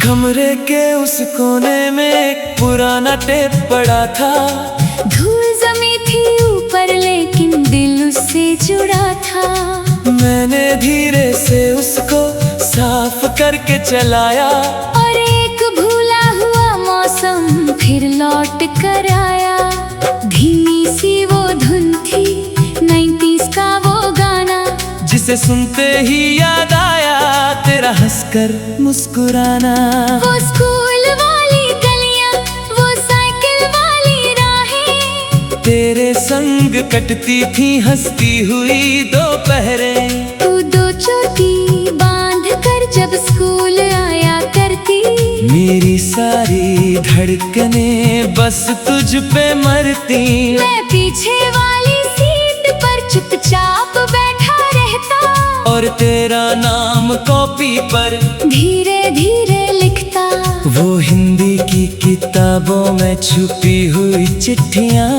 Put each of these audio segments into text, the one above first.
कमरे के उस कोने में एक पुराना टेप पड़ा था। धूल जमी थी ऊपर लेकिन दिल उससे जुड़ा था। मैंने धीरे से उसको साफ करके चलाया और एक भूला हुआ मौसम फिर लौट कर आया। धीमी सी वो धुन थी 90s का वो गाना, जिसे सुनते ही याद आया तेरा हंसकर मुस्कुराना। वो स्कूल वाली गलियां, वो साइकिल वाली राहें, तेरे संग कटती थी हंसती हुई दोपहरें। तू दो चोटी बांध कर जब स्कूल आया करती। मेरी सारी धड़कनें बस तुझ पे मरती। मैं पीछे वाली सीट पर चुपचाप बैठा रहता और तेरा नाम कॉपी पर धीरे धीरे लिखता। वो हिंदी की किताबों में छुपी हुई चिट्ठियाँ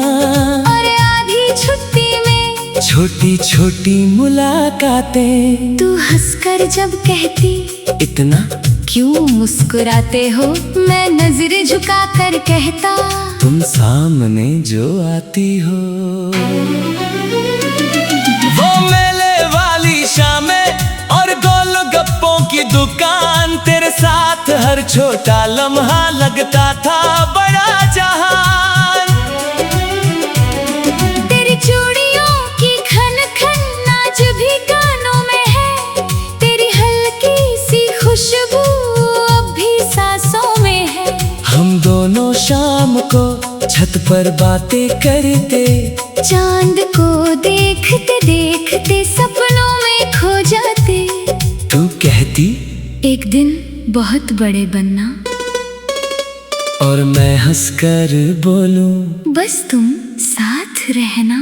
और आधी छुट्टी में छोटी छोटी मुलाकातें। तू हंसकर जब कहती, इतना क्यों मुस्कुराते हो? मैं नजर झुका कर कहता, तुम सामने जो आती हो। वो मेले वाली शामें और गोलगप्पों की दुकान, तेरे साथ हर छोटा लम्हा लगता था बड़ा जहान। तेरी चूड़ियों की खन खन आज भी कानों में है। तेरी हल्की सी खुशबू अब भी सांसों में है। हम दोनों शाम को छत पर बातें करते, चांद को देखते देखते सपनों में खो जाते। तू कहती एक दिन बहुत बड़े बनना, और मैं हंसकर बोलूं बस तुम साथ रहना।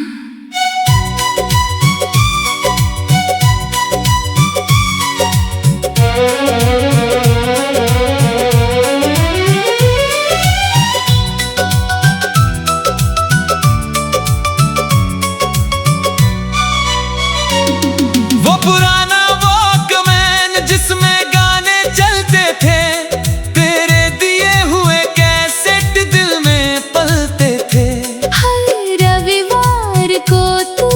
वो पुराना वॉकमैन जिसमें गाने चलते थे, तेरे दिए हुए कैसेट दिल में पलते थे। हर रविवार को तू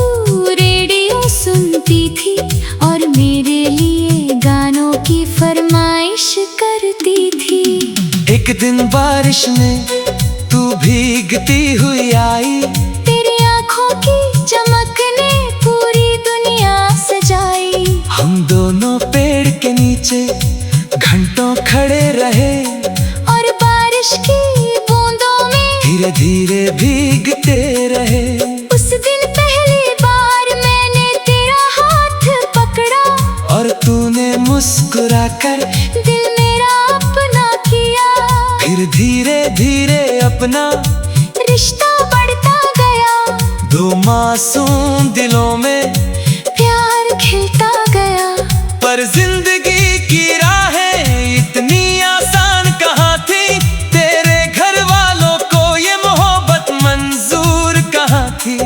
रेडियो सुनती थी और मेरे लिए गानों की फरमाइश करती थी। एक दिन बारिश में तू भीगती हुई आई, तेरी आंखों की चमक ने पूरी दुनिया सजाई। हम दोनों पेड़ के नीचे घंटों खड़े रहे और बारिश की बूंदों में धीरे धीरे भीगते रहे। उस दिन पहली बार मैंने तेरा हाथ पकड़ा और तूने मुस्कुराकर दिल मेरा अपना किया। फिर धीरे धीरे अपना रिश्ता बढ़ता गया, दो मासूम दिलों में प्यार खिलता गया। पर जिंदगी की राहें इतनी आसान कहाँ थी, तेरे घर वालों को ये मोहब्बत मंजूर कहाँ थी।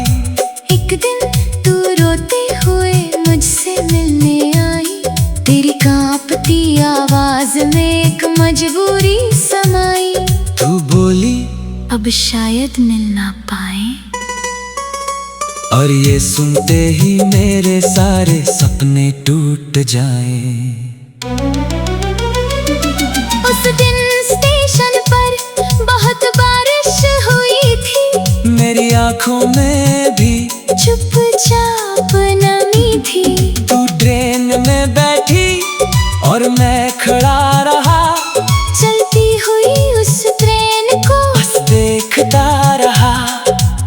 एक दिन तू रोते हुए मुझसे मिलने आई, तेरी कांपती आवाज में एक मजबूरी समाई। तू बोली अब शायद मिल ना पाए। और ये सुनते ही मेरे सारे सपने टूट जाएं। उस दिन स्टेशन पर बहुत बारिश हुई थी, मेरी आंखों में भी चुपचाप नमी थी। तू ट्रेन में बैठी और मैं खड़ा रहा, चलती हुई उस ट्रेन को बस देखता रहा।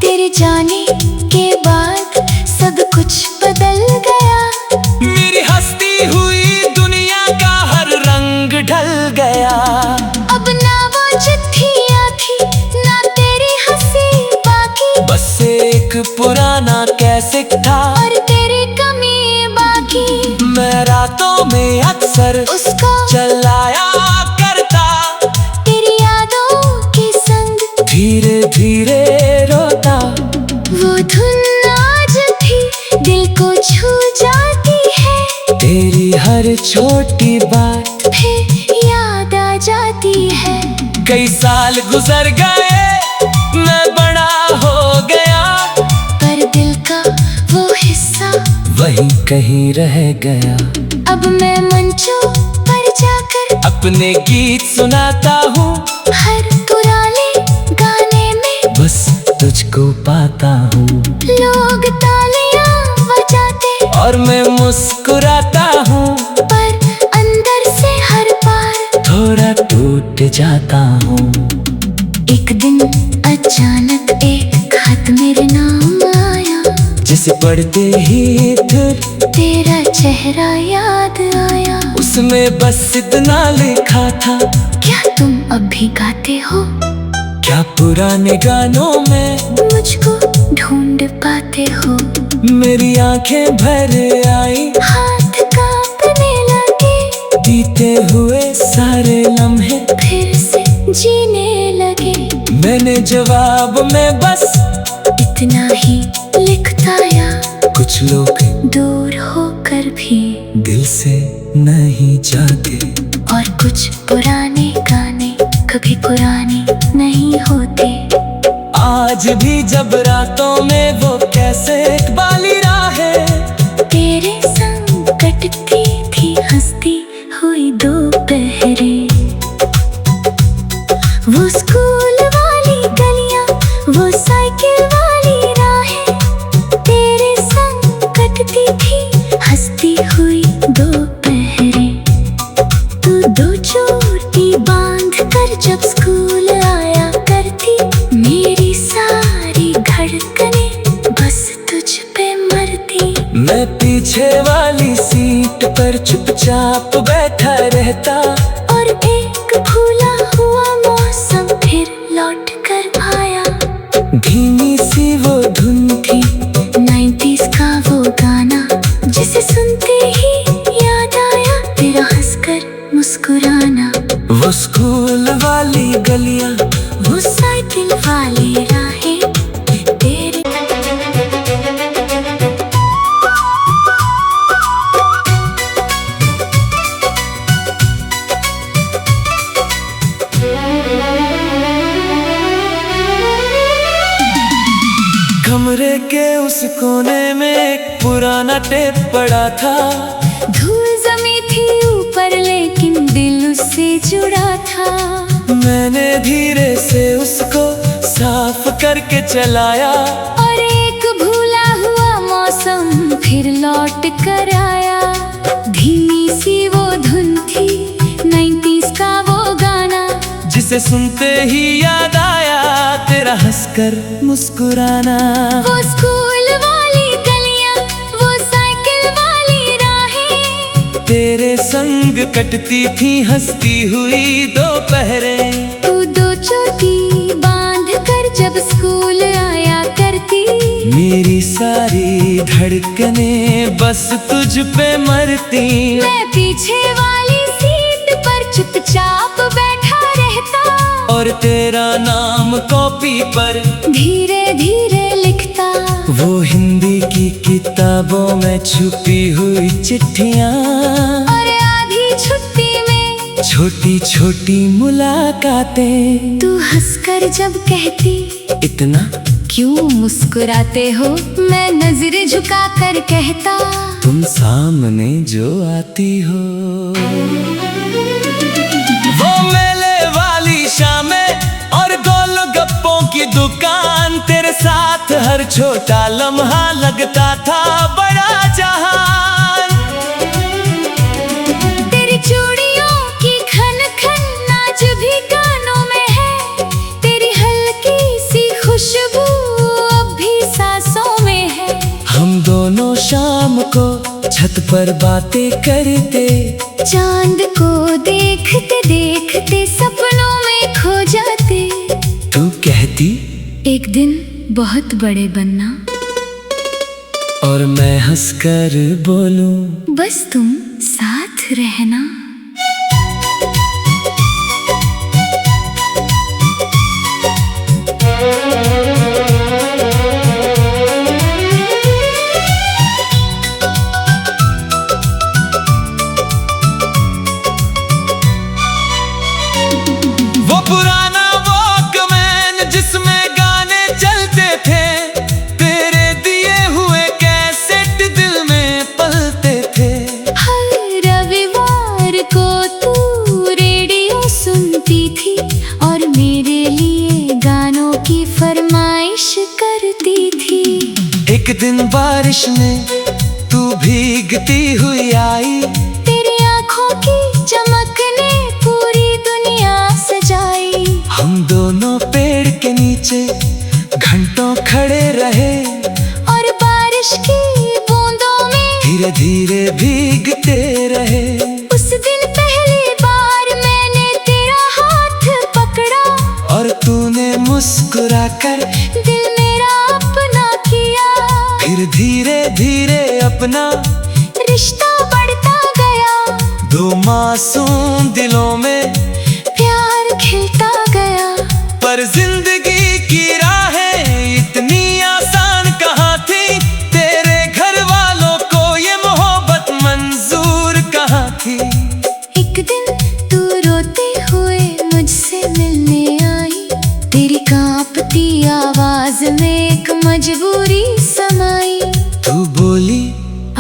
तेरे जाने के बाद सब कुछ बदल गया। मेरी हंसती हुई दुनिया का हर रंग ढल गया। अब ना वो चिट्ठियाँ थी ना तेरी हंसी बाकी, बस एक पुराना कैसेट था और तेरी कमी बाकी। मैं रातों में अक्सर उसको चलाया करता, तेरी यादों के संग धीरे धीरे रोता। वो धुन आज भी दिल को छू जाती है। तेरी हर छोटी बात फिर याद आ जाती कई साल गुजर गए, मैं बड़ा हो गया, पर दिल का वो हिस्सा वहीं कहीं रह गया। अब मैं मंचों पर जाकर अपने गीत सुनाता हूँ, हर पुराने गाने में बस तुझको पाता हूँ। लोग तालियां बजाते और मैं मुस्कुराता हूँ, पर अंदर से हर बार थोड़ा टूट जाता हूँ। एक दिन अचानक एक खत मेरे नाम आया, जिसे पढ़ते ही तेरा चेहरा याद आया। उसमें बस इतना लिखा था, क्या तुम अब भी गाते हो? क्या पुराने गानों में मुझको ढूंढ पाते हो? मेरी आंखें भर आई, हाथ कांपने लगे, बीते हुए सारे लम्हे फिर से जीने लगे। मैंने जवाब में बस इतना ही लिखता या कुछ लोग दूर होकर भी दिल से नहीं जाते। और कुछ पुराने गाने कभी पुराने नहीं होते। आज भी जब रातों में वो कैसे इकबाली राहें तेरे संग कटती थी हंसती हुई दोपहरें। वो स्कूल वाली गलियां, वो साइकिल वाली राहें, तेरे संग कटती थी हंसती हुई दोपहरें। तू दो चोटी बांध कर जब स्कूल आया करती, मेरी सारी धड़कनें बस तुझ पे मरती। मैं पीछे वाली सीट पर चुपचाप बैठा रहता, और एक भूला हुआ मौसम फिर लौट कर आया। धीमी सी वो धुन थी 90s का वो गाना, जिसे सुनते ही याद आया तेरा हंसकर मुस्कुराना। वो स्कूल वाली गलियां, वो साइकिल वाली राहें, तेरे कमरे के उस कोने में एक पुराना टेप पड़ा था। धूल जमी थी ऊपर लेकिन दिल उससे जुड़ा था। मैंने धीरे से उसको साफ करके चलाया, और एक भूला हुआ मौसम फिर लौट कर आया। धीमी सी वो धुन थी 90s का वो गाना, जिसे सुनते ही याद आया तेरा हंसकर मुस्कुराना। वो स्कूल वाली गलियां, वो साइकिल वाली राहें, तेरे संग कटती थी हंसती हुई दोपहरें। तू दो चोटी बांध कर जब स्कूल आया करती, मेरी सारी धड़कनें बस तुझ पे मरती। मैं पीछे वाली सीट पर चुपचाप बैठा रहता, और तेरा नाम कॉपी पर धीरे धीरे लिखता। वो हिंदी की किताबों में छुपी हुई चिट्ठियाँ, और आधी छुट्टी में छोटी छोटी मुलाकातें। तू हंसकर जब कहती, इतना क्यों मुस्कुराते हो? मैं नजर झुका कर कहता, तुम सामने जो आती हो। वो मेले वाली शामें और गोलगप्पों की दुकान, तेरे साथ हर छोटा लम्हा लगता था बड़ा जहान। तेरी चूड़ियों की खन खन आज भी कानों में है, तेरी हल्की सी खुशबू अब भी सांसों में है। हम दोनों शाम को छत पर बातें करते, चांद को देखते देखते सपनों में खो जाते। तू कहती एक दिन बहुत बड़े बनना, और मैं हंसकर बोलूं बस तुम साथ रहना। वो पुराना वॉकमैन जिसमें गाने चलते थे, तेरे दिए हुए कैसेट दिल में पलते थे। हर रविवार को तू रेडियो सुनती थी और मेरे लिए गानों की फरमाइश करती थी। एक दिन बारिश में तू भीगती हुई आई, तेरी आंखों की चमक ने पूरी दुनिया सजाई। हम दोनों पेड़ के नीचे घंटों खड़े रहे और बारिश की बूंदों में धीरे धीरे भीगते रहे। उस दिन पहली बार मैंने तेरा हाथ पकड़ा और तूने मुस्कुराकर दिल मेरा अपना किया। फिर धीरे धीरे अपना रिश्ता बढ़ता गया, दो मासूम दिलों में प्यार खिलता गया। पर जिंदगी की राहें इतनी आसान कहाँ थी, तेरे घर वालों को ये मोहब्बत मंजूर कहाँ थी। एक दिन तू रोते हुए मुझसे मिलने आई, तेरी कांपती आवाज में एक मजबूरी समाई। तू बोली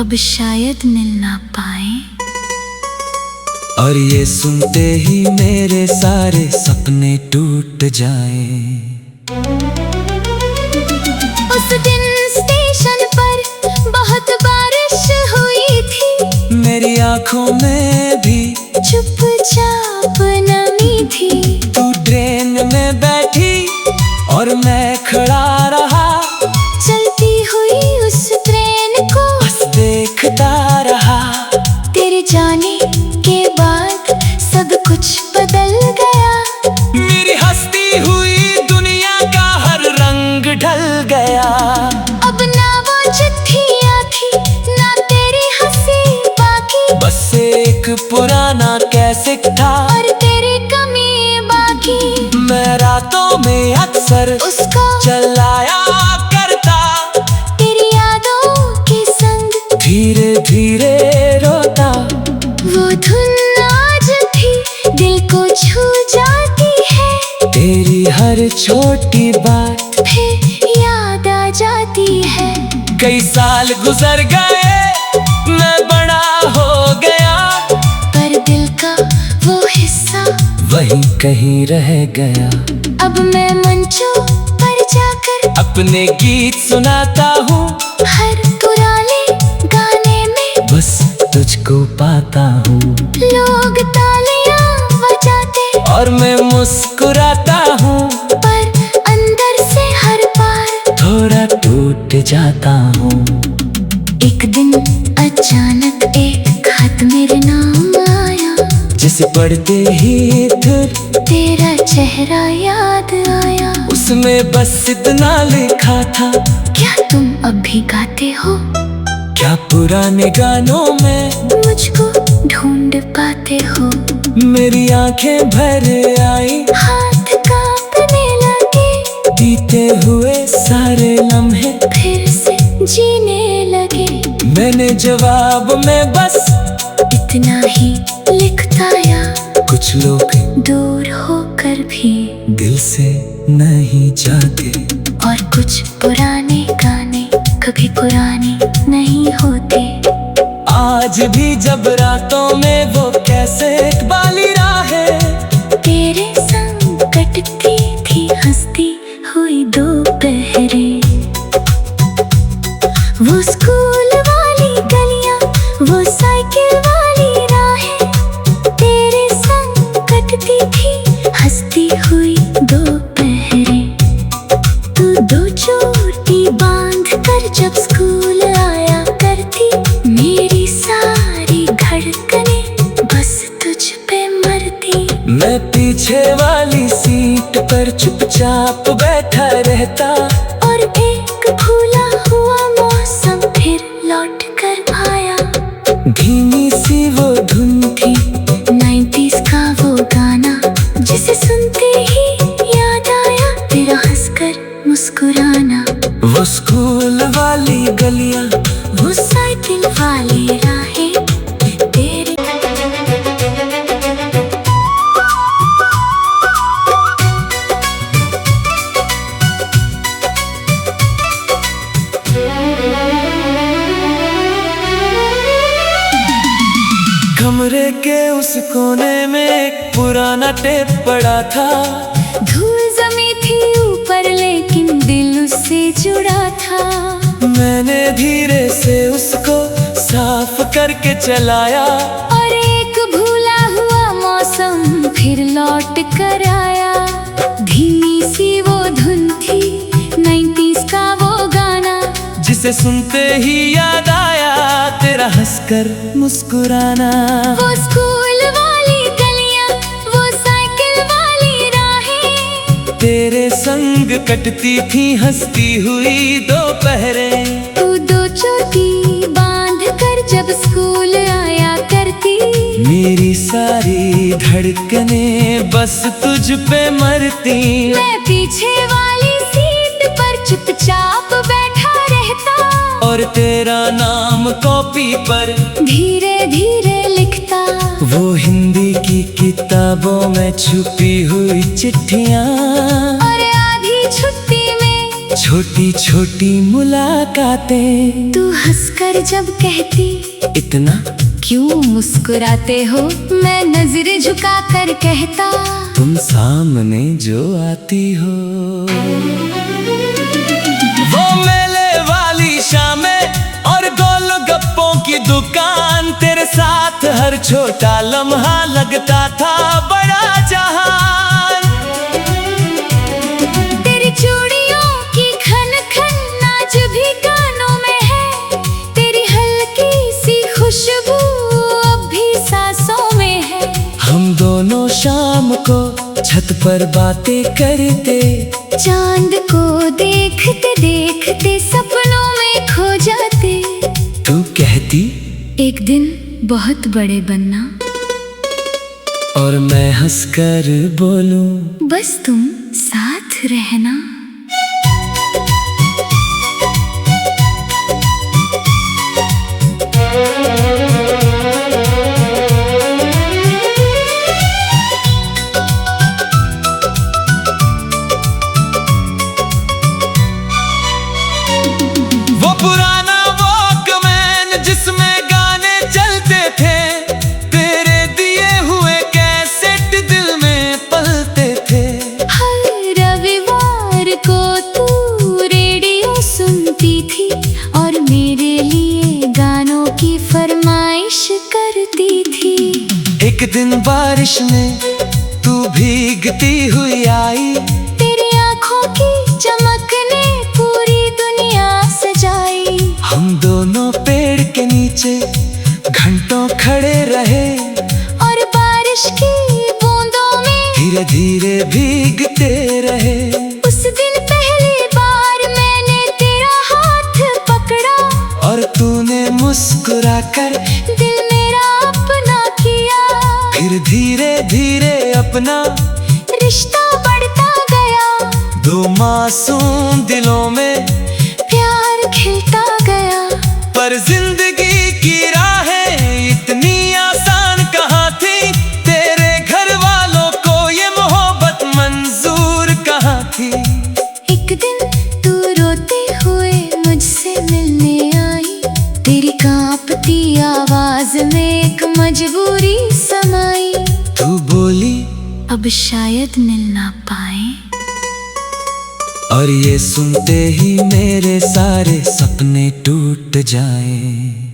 अब शायद मिल ना पाए। और ये सुनते ही मेरे सारे सपने टूट जाए। उस दिन स्टेशन पर बहुत बारिश हुई थी, मेरी आंखों में भी चुपचाप नमी थी। तू ट्रेन में बैठी और मैं खड़ा रहा, चलती हुई उस ट्रेन को बस देखता रहा। तेरे जाने के बाद सब कुछ बदल गया। मेरी हंसती हुई दुनिया का हर रंग ढल गया। अब ना वो चिट्ठियाँ थी ना तेरी हंसी बाकी, बस एक पुराना कैसेट था और तेरी कमी बाकी। मैं रातों में अक्सर उसको चलाया करता, तेरी यादों के संग धीरे धीरे रोता। वो धुन आज भी दिल को छू जाती है, तेरी हर छोटी बात फिर याद आ जाती है। कई साल गुजर गए, मैं बड़ा हो गया, पर दिल का वो हिस्सा वहीं कहीं रह गया। अब मैं मंचों पर जाकर अपने गीत सुनाता हूँ, हर पुराने गाने में बस तुझको पाता हूँ। लोग तालियां बजाते और मैं मुस्कुराता हूँ, पर अंदर से हर बार थोड़ा टूट जाता हूँ। एक दिन अचानक एक खत मेरे नाम आया, जिसे पढ़ते ही फिर तेरा चेहरा याद आया। उसमें बस इतना लिखा था, क्या तुम अब भी गाते हो? क्या पुराने गानों में मुझको ढूंढ पाते हो? मेरी आंखें भर आई, हाथ कांपने लगे, बीते हुए सारे लम्हे फिर से जीने लगे। मैंने जवाब में बस इतना ही लिखताया, कुछ लोग दूर होकर भी दिल से नहीं जाते। और कुछ पुराने गाने कभी पुराने नहीं होते। आज भी जब रातों में वो कैसेट वाली राहें तेरे संग कटती थी हंसती हुई दोपहरें। वो स्कूल वाली गलियां, वो साइकिल वाली राहें, तेरे संग कटती थी हंसती हुई दोपहरें। तू दो चोटी बांध कर जब स्कूल आया करती, मेरी सारी धड़कनें बस तुझ पे मरती। मैं पीछे वाली सीट पर चुपचाप बैठा रहता, और एक भूला हुआ मौसम फिर लौट कर आया। धीमी सी वो धुन थी 90s का वो गाना, जिसे सुनते ही याद आया तेरा हंसकर मुस्कुराना। वो स्कूल वाली गलियां, वो साइकिल वाली राहें, तेरे कोने में एक पुराना टेप पड़ा था। धूल जमी थी ऊपर लेकिन दिल उससे जुड़ा था। मैंने धीरे से उसको साफ करके चलाया और एक भूला हुआ मौसम फिर लौट कर आया। धीमी सी वो धुन थी 90s का वो गाना, जिसे सुनते ही याद आया तेरा हंसकर मुस्कुराना। वो स्कूल वाली गलियां, वो साइकिल वाली राहें, तेरे संग कटती थी हंसती हुई दोपहरें। तू दो चोटी बांध कर जब स्कूल आया करती। मेरी सारी धड़कनें बस तुझ पे मरती। मैं पीछे वाली सीट पर चुपचाप बैठा रहता और तेरा नाम कॉपी पर धीरे धीरे लिखता। वो हिंदी की किताबों में छुपी हुई चिट्ठियाँ और आधी छुट्टी में छोटी छोटी मुलाकातें। तू हंसकर जब कहती, इतना क्यों मुस्कुराते हो, मैं नजर झुका कर कहता, तुम सामने जो आती हो। वो मेले वाली शामें और गोलगप्पों की दुकान, तेरे साथ हर छोटा लम्हा लगता था बड़ा जहान। तेरी चूड़ियों की खन खन नाच भी कानों में है। तेरी हल्की सी खुशबू अब भी सांसों में है। हम दोनों शाम को छत पर बातें करते, चांद को देखते देखते सपनों में खो जाते। तू कहती एक दिन बहुत बड़े बनना, और मैं हंसकर बोलूं बस तुम साथ रहना। वो पुराना वॉकमैन जिसमें गाने चलते थे, तेरे दिए हुए कैसेट दिल में पलते थे। हर रविवार को तू रेडियो सुनती थी और मेरे लिए गानों की फरमाइश करती थी। एक दिन बारिश में तू भीगती हुई आई, तेरी आंखों की चमक ने पूरी दुनिया सजाई। हम दोनों पेड़ के नीचे घंटों खड़े रहे और बारिश की बूंदों में धीरे धीरे भीगते रहे। उस दिन पहली बार मैंने तेरा हाथ पकड़ा और तूने मुस्कुराकर दिल मेरा अपना किया। फिर धीरे धीरे अपना रिश्ता बढ़ता गया, दो मासूम दिलों में प्यार खिलता गया। पर जिंदगी की राहें इतनी आसान कहाँ थी, तेरे घर वालों को ये मोहब्बत मंजूर कहाँ थी। एक दिन तू रोते हुए मुझसे मिलने आई, तेरी कांपती आवाज में एक मजबूरी समाई। तू बोली अब शायद मिल ना पाए। और ये सुनते ही मेरे सारे सपने टूट जाएं।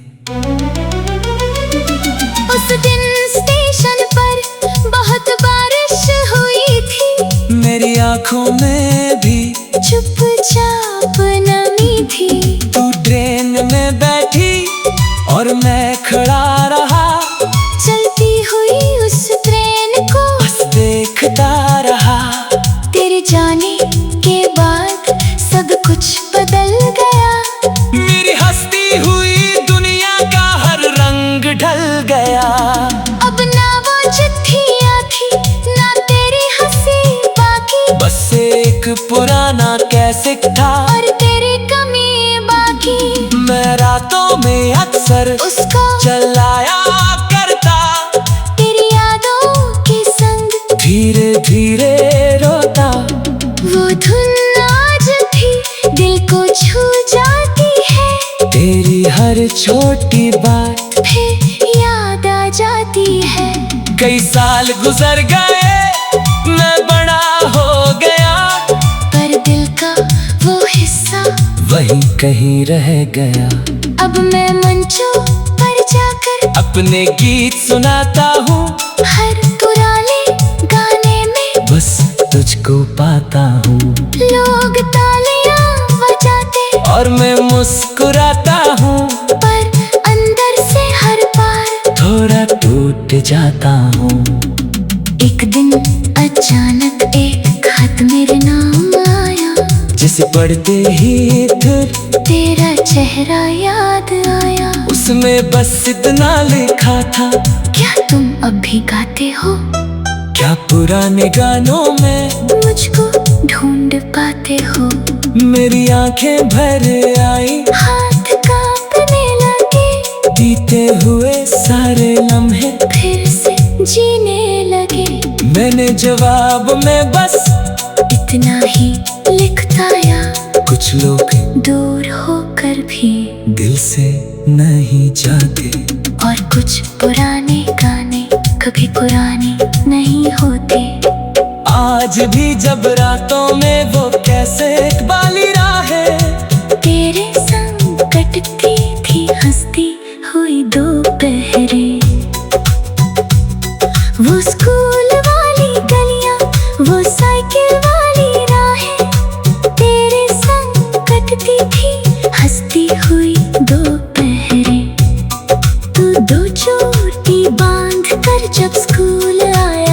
उस दिन स्टेशन पर बहुत बारिश हुई थी, मेरी आंखों में भी चुपचाप नमी थी। तू ट्रेन में बैठी और मैं खड़ा रहा, चलती हुई उस ट्रेन को बस देखता रहा। तेरे जाने के बाद सब कुछ बदल गया। मेरी हंसती हुई दुनिया का हर रंग ढल गया। अब ना वो चिट्ठियाँ थी ना तेरी हंसी बाकी, बस एक पुराना कैसेट था और तेरी कमी बाकी। मैं रातों में अक्सर उसको चलाया करता, तेरी यादों के संग धीरे धीरे रोता। वो धुन आज भी दिल को छू जाती है। तेरी हर छोटी बात फिर याद आ जाती है। कई साल गुजर गए, मैं बड़ा हो गया, पर दिल का वो हिस्सा वहीं कहीं रह गया। अब मैं मंचों पर जाकर अपने गीत सुनाता हूँ, हर पुराने गाने में बस तुझको पाता हूँ। लोग तालियां बजाते और मैं मुस्कुराता हूँ, पर अंदर से हर बार थोड़ा टूट जाता हूँ। एक दिन अचानक एक खत मेरे नाम आया, जिसे पढ़ते ही फिर तेरा चेहरा याद आया। उसमें बस इतना लिखा था, क्या तुम अब भी गाते हो? क्या पुराने गानों में मुझको ढूंढ पाते हो? मेरी आंखें भर आई, हाथ कांपने लगे, बीते हुए सारे लम्हे फिर से जीने लगे। मैंने जवाब में बस इतना ही लिखता या कुछ लोग दूर होकर भी दिल से नहीं जाते। और कुछ पुराने गाने कभी पुराने नहीं होते। आज भी जब रातों में वो कैसे वाली राहें तेरे संग कटती थी हंसती हुई दोपहरें, वो स्कूल वाली गलियां, वो साइकिल वाली राहें, तेरे संग कटती थी हंसती हुई दोपहरें। तू दो चोटी बांध कर जब स्कूल आया,